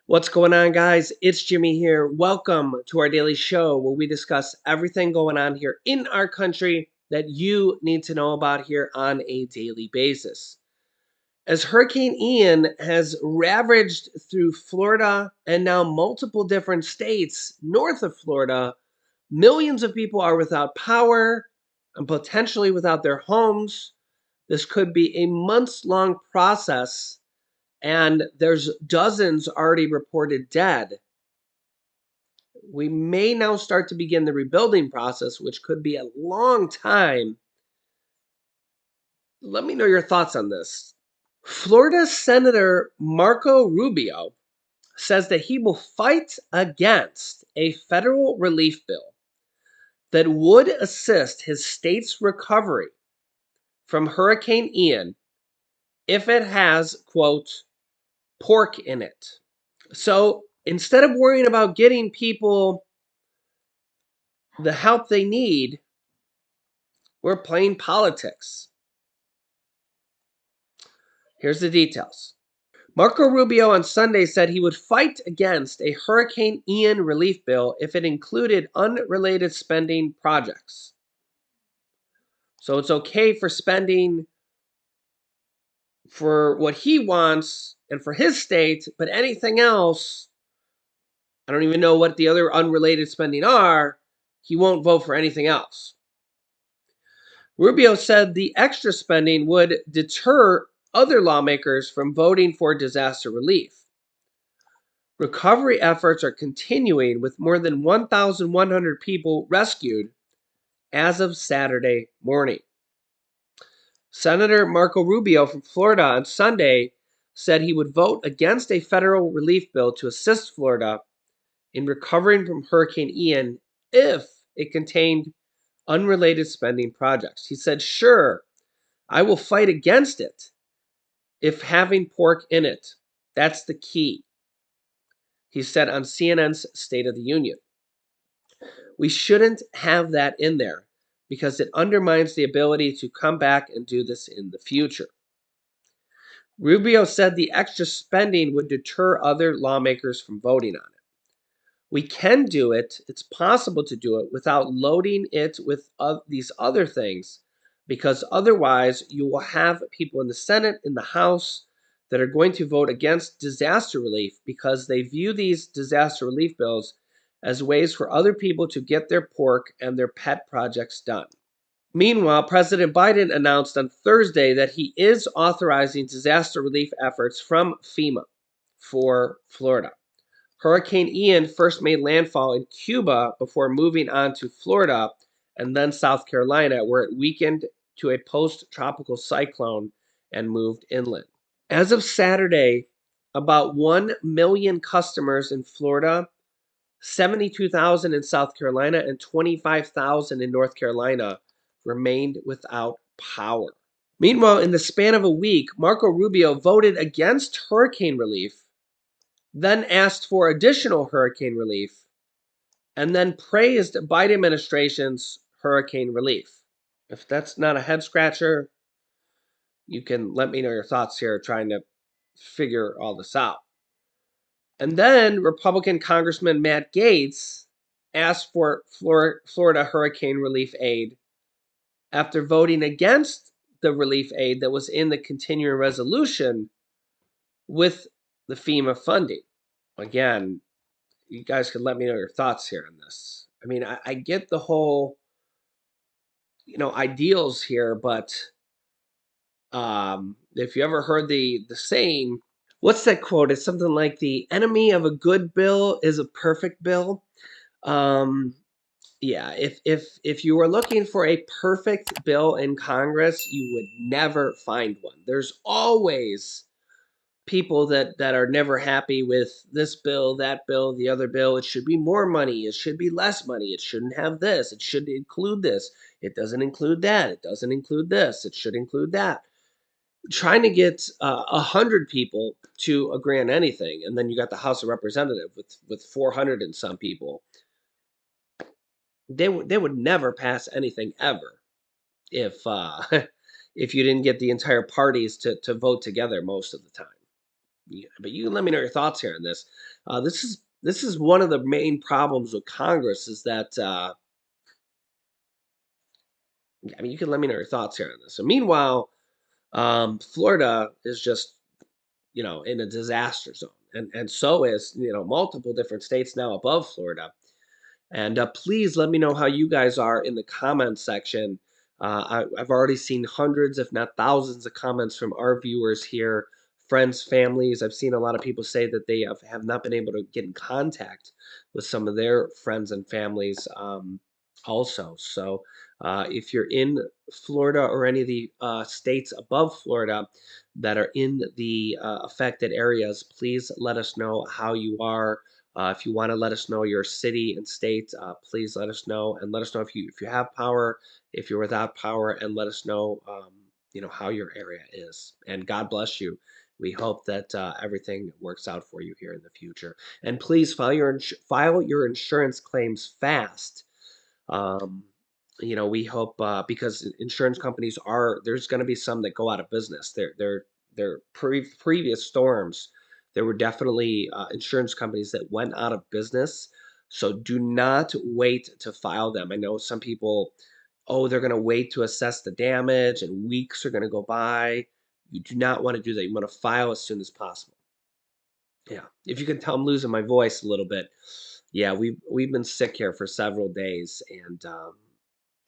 What's going on, guys? It's Jimmy here. Welcome to our daily show where we discuss everything going on here in our country that you need to know about here on a daily basis. As Hurricane Ian has ravaged through Florida and now multiple different states north of Florida, millions of people are without power and potentially without their homes. This could be a months-long process, and there's dozens already reported dead. We may now start to begin the rebuilding process, which could be a long time. Let me know your thoughts on this. Florida Senator Marco Rubio says that he will fight against a federal relief bill that would assist his state's recovery from Hurricane Ian if it has, quote, pork in it. So instead of worrying about getting people the help they need, we're playing politics. Here's the details. Marco Rubio on Sunday said he would fight against a Hurricane Ian relief bill if it included unrelated spending projects. So it's okay for spending for what he wants and for his state, but anything else, I don't even know what the other unrelated spending are, he won't vote for anything else. Rubio said the extra spending would deter other lawmakers from voting for disaster relief. Recovery efforts are continuing with more than 1,100 people rescued as of Saturday morning. Senator Marco Rubio from Florida on Sunday said he would vote against a federal relief bill to assist Florida in recovering from Hurricane Ian if it contained unrelated spending projects. He said, "Sure, I will fight against it if having pork in it. That's the key," he said on CNN's State of the Union. "We shouldn't have that in there because it undermines the ability to come back and do this in the future." Rubio said the extra spending would deter other lawmakers from voting on it. "We can do it. It's possible to do it without loading it with these other things, because otherwise you will have people in the Senate, in the House, that are going to vote against disaster relief because they view these disaster relief bills as ways for other people to get their pork and their pet projects done." Meanwhile, President Biden announced on Thursday that he is authorizing disaster relief efforts from FEMA for Florida. Hurricane Ian first made landfall in Cuba before moving on to Florida and then South Carolina, where it weakened to a post-tropical cyclone and moved inland. As of Saturday, about 1 million customers in Florida, 72,000 in South Carolina, and 25,000 in North Carolina remained without power. Meanwhile, in the span of a week, Marco Rubio voted against hurricane relief, then asked for additional hurricane relief, and then praised the Biden administration's hurricane relief. If that's not a head scratcher, you can let me know your thoughts here trying to figure all this out. And then Republican Congressman Matt Gaetz asked for Florida hurricane relief aid after voting against the relief aid that was in the continuing resolution with the FEMA funding. Again, you guys could let me know your thoughts here on this. I mean, I get the whole, ideals here, but if you ever heard the saying, what's that quote? It's something like the enemy of a good bill is a perfect bill. Yeah, if you were looking for a perfect bill in Congress, you would never find one. There's always people that are never happy with this bill, that bill, the other bill. It should be more money. It should be less money. It shouldn't have this. It should include this. It doesn't include that. It doesn't include this. It should include that. Trying to get 100 people to agree on anything, and then you got the House of Representatives with 400 and some people. They would never pass anything ever if if you didn't get the entire parties to vote together most of the time. but you can let me know your thoughts here on this. This is one of the main problems with Congress is that you can let me know your thoughts here on this. So meanwhile, Florida is just in a disaster zone, and so is multiple different states now above Florida. And please let me know how you guys are in the comments section. I've already seen hundreds, if not thousands, of comments from our viewers here, friends, families. I've seen a lot of people say that they have not been able to get in contact with some of their friends and families also. So if you're in Florida or any of the states above Florida that are in the affected areas, please let us know how you are. If you want to let us know your city and state, please let us know, and let us know if you have power, if you're without power, and let us know how your area is. And God bless you. We hope that everything works out for you here in the future. And please file your insurance claims fast. Um, we hope because insurance companies there's going to be some that go out of business. Previous storms, there were definitely insurance companies that went out of business. So do not wait to file them. I know some people, oh, they're going to wait to assess the damage and weeks are going to go by. You do not want to do that. You want to file as soon as possible. Yeah. If you can tell, I'm losing my voice a little bit. Yeah, we've been sick here for several days, and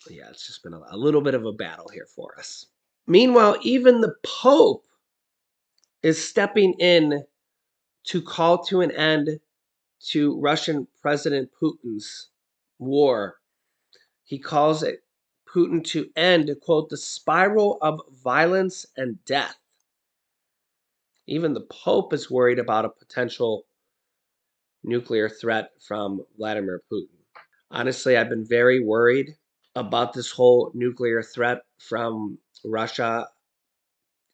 yeah, it's just been a little bit of a battle here for us. Meanwhile, even the Pope is stepping in to call to an end to Russian President Putin's war. He calls it Putin to end, quote, the spiral of violence and death. Even the Pope is worried about a potential nuclear threat from Vladimir Putin. Honestly, I've been very worried about this whole nuclear threat from Russia.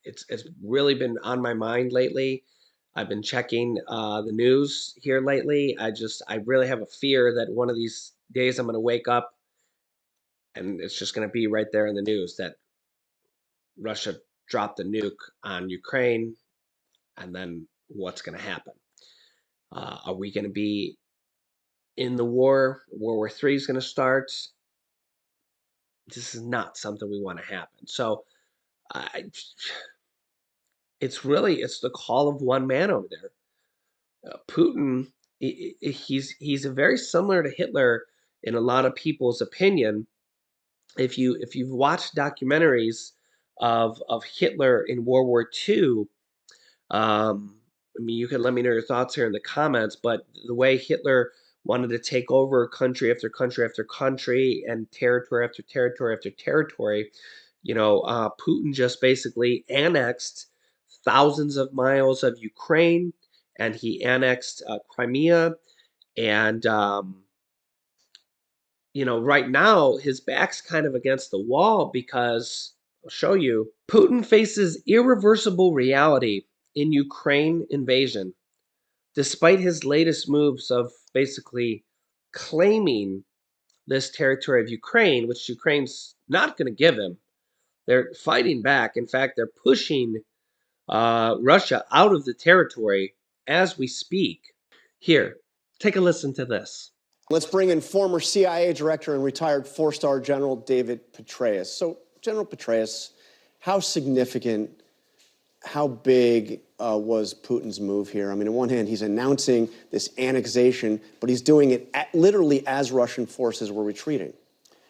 It's really been on my mind lately. I've been checking the news here lately. I really have a fear that one of these days I'm going to wake up and it's just going to be right there in the news that Russia dropped a nuke on Ukraine, and then what's going to happen? Are we going to be in the war? World War III is going to start. This is not something we want to happen. So I, it's the call of one man over there. Putin, he's a very similar to Hitler in a lot of people's opinion. If you've watched documentaries of Hitler in World War II, you can let me know your thoughts here in the comments. But the way Hitler wanted to take over country after country after country and territory after territory after territory, Putin just basically annexed thousands of miles of Ukraine, and he annexed Crimea. And, right now his back's kind of against the wall because I'll show you. Putin faces irreversible reality in Ukraine invasion, despite his latest moves of basically claiming this territory of Ukraine, which Ukraine's not going to give him. They're fighting back. In fact, they're pushing Russia out of the territory as we speak. Here, take a listen to this. Let's bring in former CIA director and retired four-star General David Petraeus. So, General Petraeus, how significant, how big was Putin's move here? I mean, on one hand, he's announcing this annexation, but he's doing it literally as Russian forces were retreating.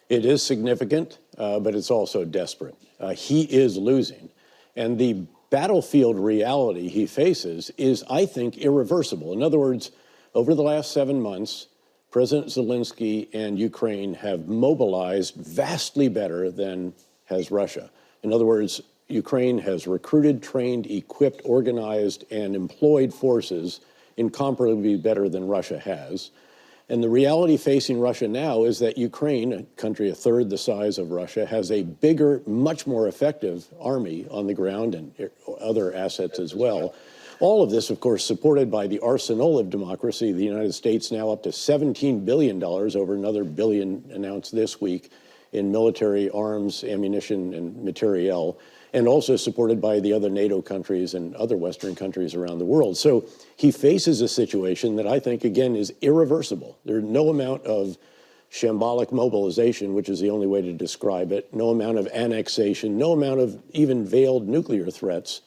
It is significant, but it's also desperate. He is losing. And the battlefield reality he faces is, I think, irreversible. In other words, over the last 7 months, President Zelensky and Ukraine have mobilized vastly better than has Russia. In other words, Ukraine has recruited, trained, equipped, organized, and employed forces incomparably better than Russia has. And the reality facing Russia now is that Ukraine, a country a third the size of Russia, has a bigger, much more effective army on the ground and other assets as well. All of this, of course, supported by the arsenal of democracy. The United States now up to $17 billion, over another billion announced this week, in military arms, ammunition, and materiel. and also supported by the other NATO countries and other Western countries around the world. So he faces a situation that I think, again, is irreversible. There's no amount of shambolic mobilization, which is the only way to describe it, no amount of annexation, no amount of even veiled nuclear threats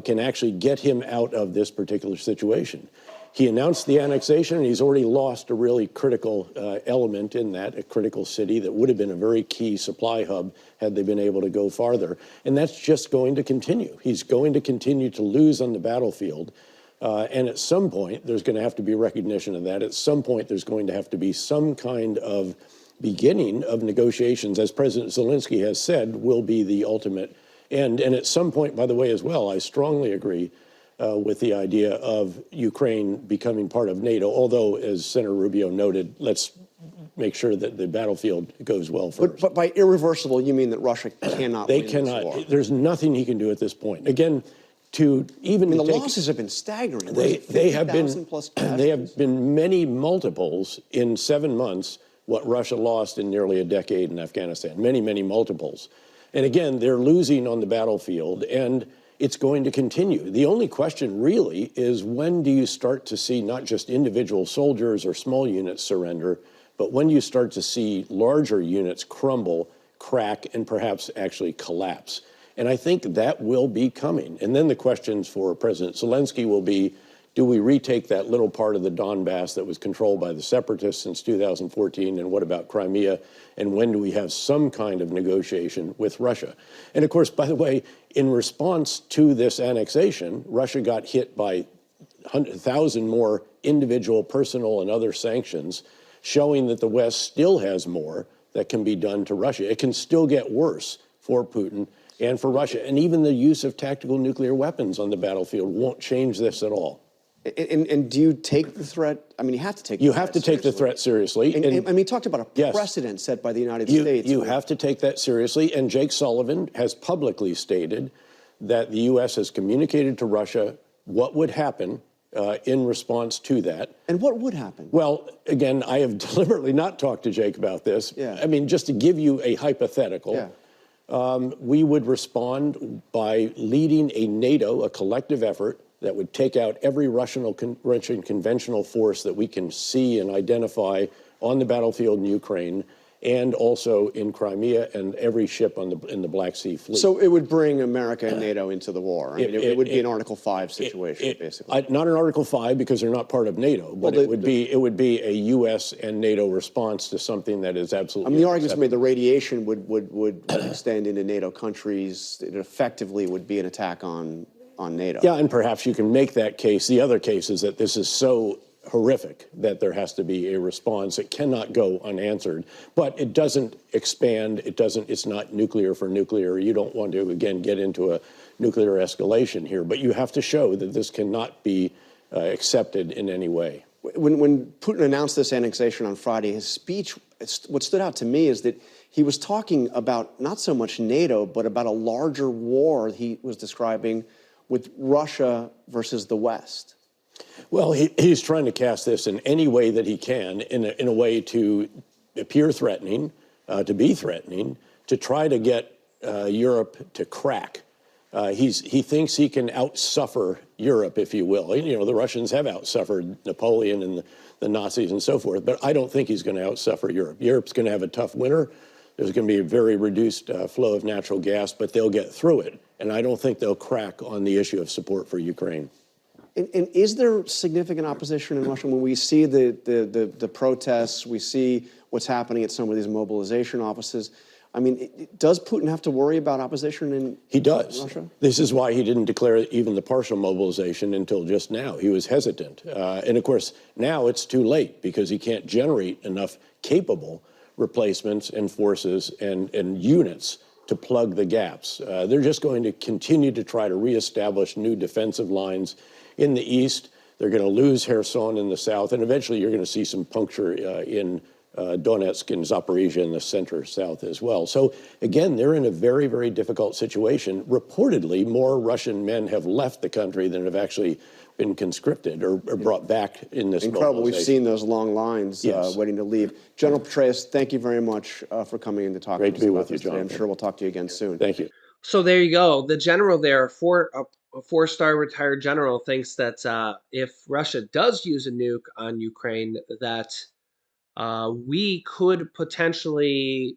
can actually get him out of this particular situation. He announced the annexation, and he's already lost a really critical element in that, a critical city that would have been a very key supply hub had they been able to go farther. And that's just going to continue. He's going to continue to lose on the battlefield. And at some point, there's going to have to be recognition of that. At some point, there's going to have to be some kind of beginning of negotiations, as President Zelensky has said, will be the ultimate end. And at some point, by the way, as well, I strongly agree with the idea of Ukraine becoming part of NATO, although, as Senator Rubio noted, let's make sure that the battlefield goes well first. But by irreversible, you mean that Russia cannot win this war? There's nothing he can do at this point. Again, to even the losses have been staggering. They have been many multiples in 7 months what Russia lost in nearly a decade in Afghanistan. Many, many multiples. And again, they're losing on the battlefield, and it's going to continue. The only question really is, when do you start to see not just individual soldiers or small units surrender, but when you start to see larger units crumble, crack, and perhaps actually collapse? And I think that will be coming. And then the questions for President Zelensky will be, do we retake that little part of the Donbass that was controlled by the separatists since 2014? And what about Crimea? And when do we have some kind of negotiation with Russia? And of course, by the way, in response to this annexation, Russia got hit by 100,000 more individual, personal, and other sanctions, showing that the West still has more that can be done to Russia. It can still get worse for Putin and for Russia. And even the use of tactical nuclear weapons on the battlefield won't change this at all. And do you take the threat? I mean, you have to take the threat seriously. You have to take the threat seriously. And I mean, he talked about a precedent set by the United States. You have to take that seriously. And Jake Sullivan has publicly stated that the U.S. has communicated to Russia what would happen in response to that. And what would happen? Well, again, I have deliberately not talked to Jake about this. Yeah. I mean, just to give you a hypothetical, we would respond by leading a NATO, a collective effort, that would take out every Russian conventional force that we can see and identify on the battlefield in Ukraine, and also in Crimea, and every ship in the Black Sea Fleet. So it would bring America and NATO into the war. I mean, it would be an Article 5 situation, basically. Not an Article 5 because they're not part of NATO, but it would be a U.S. and NATO response to something that is absolutely. I mean, the argument's made the radiation would extend into NATO countries. It effectively would be an attack on NATO. Yeah, and perhaps you can make that case. The other case is that this is so horrific that there has to be a response. It cannot go unanswered, but it doesn't expand. It's not nuclear for nuclear. You don't want to, again, get into a nuclear escalation here, but you have to show that this cannot be accepted in any way. When Putin announced this annexation on Friday, his speech, what stood out to me is that he was talking about not so much NATO, but about a larger war he was describing with Russia versus the West. Well, he's trying to cast this in any way that he can, in a way to appear threatening, to be threatening, to try to get Europe to crack. He thinks he can outsuffer Europe, if you will. You know, the Russians have outsuffered Napoleon and the Nazis and so forth, but I don't think he's going to outsuffer Europe. Europe's going to have a tough winter. There's going to be a very reduced flow of natural gas, but they'll get through it. And I don't think they'll crack on the issue of support for Ukraine. And is there significant opposition in Russia when we see the protests, we see what's happening at some of these mobilization offices? I mean, does Putin have to worry about opposition in Russia? He does. This is why he didn't declare even the partial mobilization until just now. He was hesitant. And of course, now it's too late because he can't generate enough capable replacements and forces and units to plug the gaps. They're just going to continue to try to reestablish new defensive lines in the east. They're going to lose Kherson in the south, and eventually you're going to see some puncture in Donetsk and Zaporizhia in the center-south as well. So again, they're in a very, very difficult situation. Reportedly, more Russian men have left the country than have actually been conscripted or brought back in this Incredible. We've seen those long lines waiting to leave. General Petraeus, thank you very much for coming in to talk to us. Great to be with you, John. I'm sure we'll talk to you again soon. Thank you. So there you go. The general there, a four-star retired general, thinks that if Russia does use a nuke on Ukraine, that we could potentially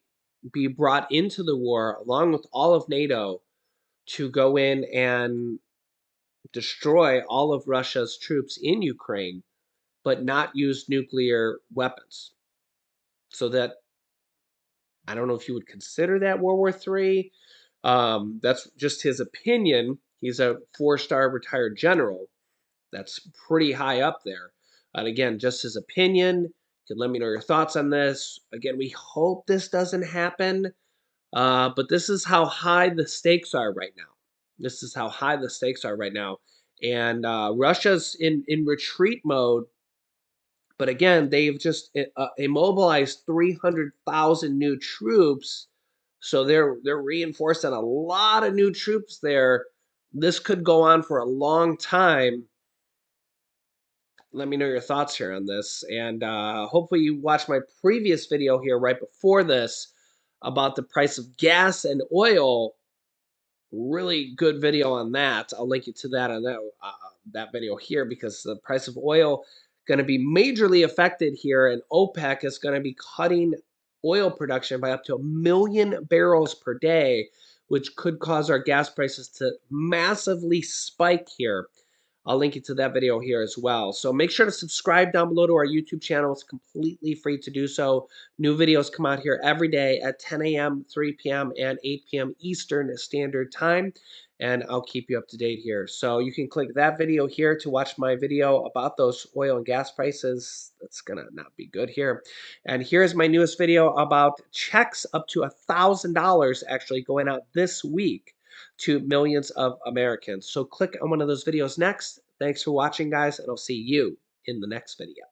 be brought into the war along with all of NATO to go in and destroy all of Russia's troops in Ukraine, but not use nuclear weapons. So that, I don't know if you would consider that World War III. That's just his opinion. He's a four-star retired general. That's pretty high up there. And again, just his opinion. You can let me know your thoughts on this. Again, we hope this doesn't happen, but this is how high the stakes are right now. This is how high the stakes are right now. And Russia's in retreat mode. But again, they've just immobilized 300,000 new troops, so they're reinforcing a lot of new troops there. This could go on for a long time. Let me know your thoughts here on this, and hopefully you watched my previous video here right before this about the price of gas and oil. Really good video on that. I'll link you to that on that video here, because the price of oil going to be majorly affected here, and OPEC is going to be cutting oil production by up to 1 million barrels per day, which could cause our gas prices to massively spike here. I'll link you to that video here as well. So make sure to subscribe down below to our YouTube channel. It's completely free to do so. New videos come out here every day at 10 a.m., 3 p.m., and 8 p.m. Eastern Standard Time. And I'll keep you up to date here. So you can click that video here to watch my video about those oil and gas prices. That's going to not be good here. And here's my newest video about checks up to $1,000 actually going out this week to millions of Americans. So click on one of those videos next. Thanks for watching, guys, and I'll see you in the next video.